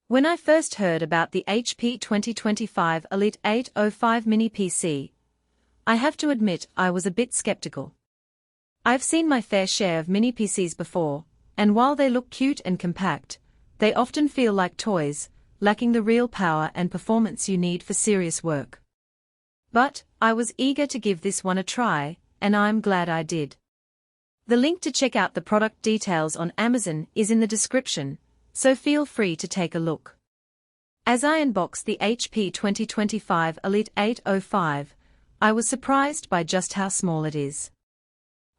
When I first heard about the HP 2025 Elite 805 mini PC, I have to admit I was a bit skeptical. I've seen my fair share of mini PCs before, and while they look cute and compact, they often feel like toys, lacking the real power and performance you need for serious work. But I was eager to give this one a try, and I'm glad I did. The link to check out the product details on Amazon is in the description, so feel free to take a look. As I unboxed the HP 2025 Elite 805, I was surprised by just how small it is.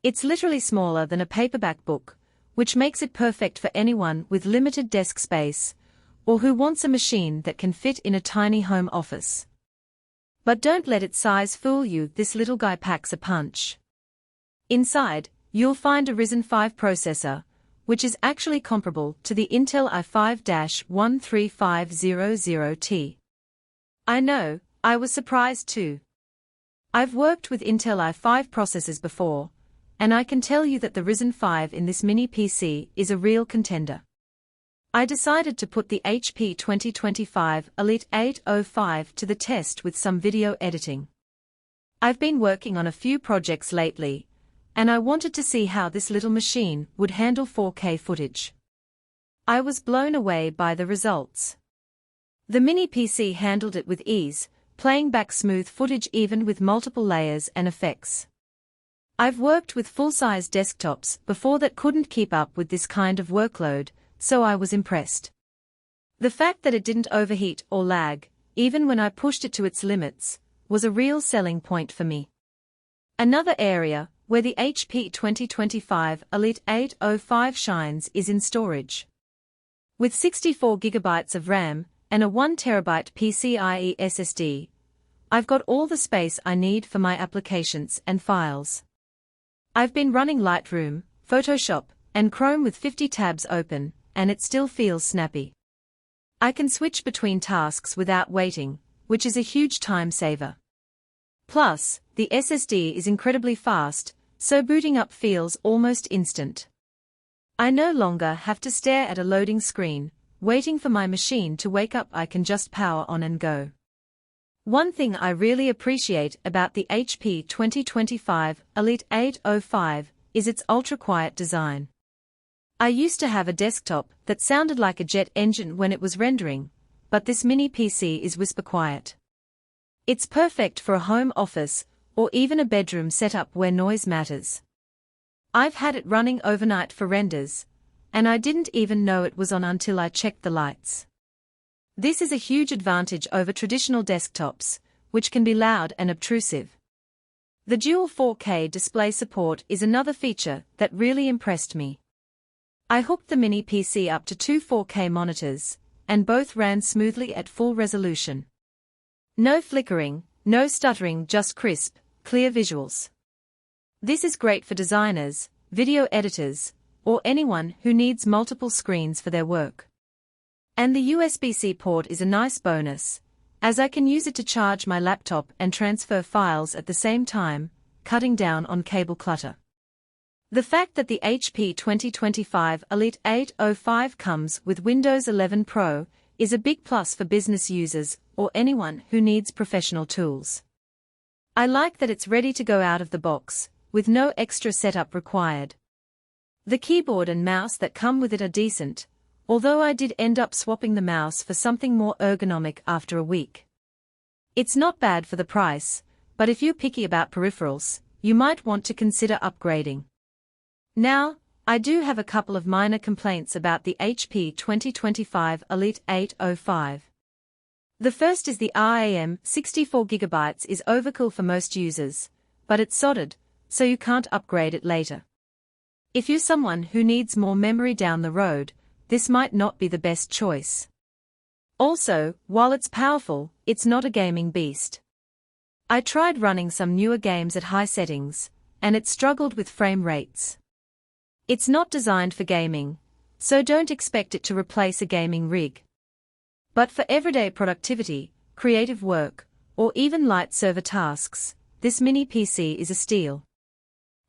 It's literally smaller than a paperback book, which makes it perfect for anyone with limited desk space, or who wants a machine that can fit in a tiny home office. But don't let its size fool you, this little guy packs a punch. Inside, you'll find a Ryzen 5 processor, which is actually comparable to the Intel i5-13500T. I know, I was surprised too. I've worked with Intel i5 processors before, and I can tell you that the Ryzen 5 in this mini PC is a real contender. I decided to put the HP 2025 Elite 805 to the test with some video editing. I've been working on a few projects lately, and I wanted to see how this little machine would handle 4K footage. I was blown away by the results. The mini PC handled it with ease, playing back smooth footage even with multiple layers and effects. I've worked with full-size desktops before that couldn't keep up with this kind of workload, so I was impressed. The fact that it didn't overheat or lag, even when I pushed it to its limits, was a real selling point for me. Another area where the HP 2025 Elite 805 shines is in storage. With 64 GB of RAM and a 1 TB PCIe SSD, I've got all the space I need for my applications and files. I've been running Lightroom, Photoshop, and Chrome with 50 tabs open, and it still feels snappy. I can switch between tasks without waiting, which is a huge time saver. Plus, the SSD is incredibly fast, so booting up feels almost instant. I no longer have to stare at a loading screen, waiting for my machine to wake up. I can just power on and go. One thing I really appreciate about the HP 2025 Elite 805 is its ultra-quiet design. I used to have a desktop that sounded like a jet engine when it was rendering, but this mini PC is whisper quiet. It's perfect for a home office, or even a bedroom setup where noise matters. I've had it running overnight for renders, and I didn't even know it was on until I checked the lights. This is a huge advantage over traditional desktops, which can be loud and obtrusive. The dual 4K display support is another feature that really impressed me. I hooked the mini PC up to two 4K monitors, and both ran smoothly at full resolution. No flickering, no stuttering, just crisp, clear visuals. This is great for designers, video editors, or anyone who needs multiple screens for their work. And the USB-C port is a nice bonus, as I can use it to charge my laptop and transfer files at the same time, cutting down on cable clutter. The fact that the HP 2025 Elite 805 comes with Windows 11 Pro is a big plus for business users or anyone who needs professional tools. I like that it's ready to go out of the box, with no extra setup required. The keyboard and mouse that come with it are decent, although I did end up swapping the mouse for something more ergonomic after a week. It's not bad for the price, but if you're picky about peripherals, you might want to consider upgrading. Now, I do have a couple of minor complaints about the HP 2025 Elite 805. The first is the RAM, 64GB is overkill for most users, but it's soldered, so you can't upgrade it later. If you're someone who needs more memory down the road, this might not be the best choice. Also, while it's powerful, it's not a gaming beast. I tried running some newer games at high settings, and it struggled with frame rates. It's not designed for gaming, so don't expect it to replace a gaming rig. But for everyday productivity, creative work, or even light server tasks, this mini PC is a steal.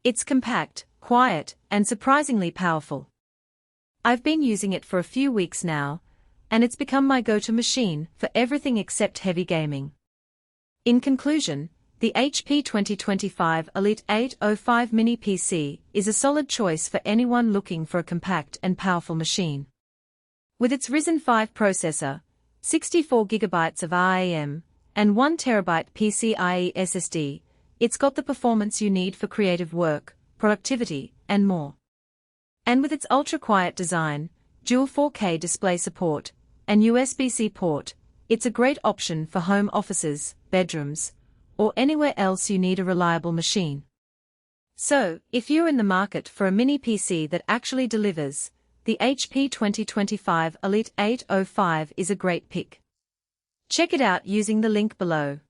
It's compact, quiet, and surprisingly powerful. I've been using it for a few weeks now, and it's become my go-to machine for everything except heavy gaming. In conclusion, the HP 2025 Elite 805 Mini PC is a solid choice for anyone looking for a compact and powerful machine. With its Ryzen 5 processor, 64GB of RAM, and 1TB PCIe SSD, it's got the performance you need for creative work, productivity, and more. And with its ultra-quiet design, dual 4K display support, and USB-C port, it's a great option for home offices, bedrooms, or anywhere else you need a reliable machine. So, if you're in the market for a mini PC that actually delivers, the HP 2025 Elite 805 is a great pick. Check it out using the link below.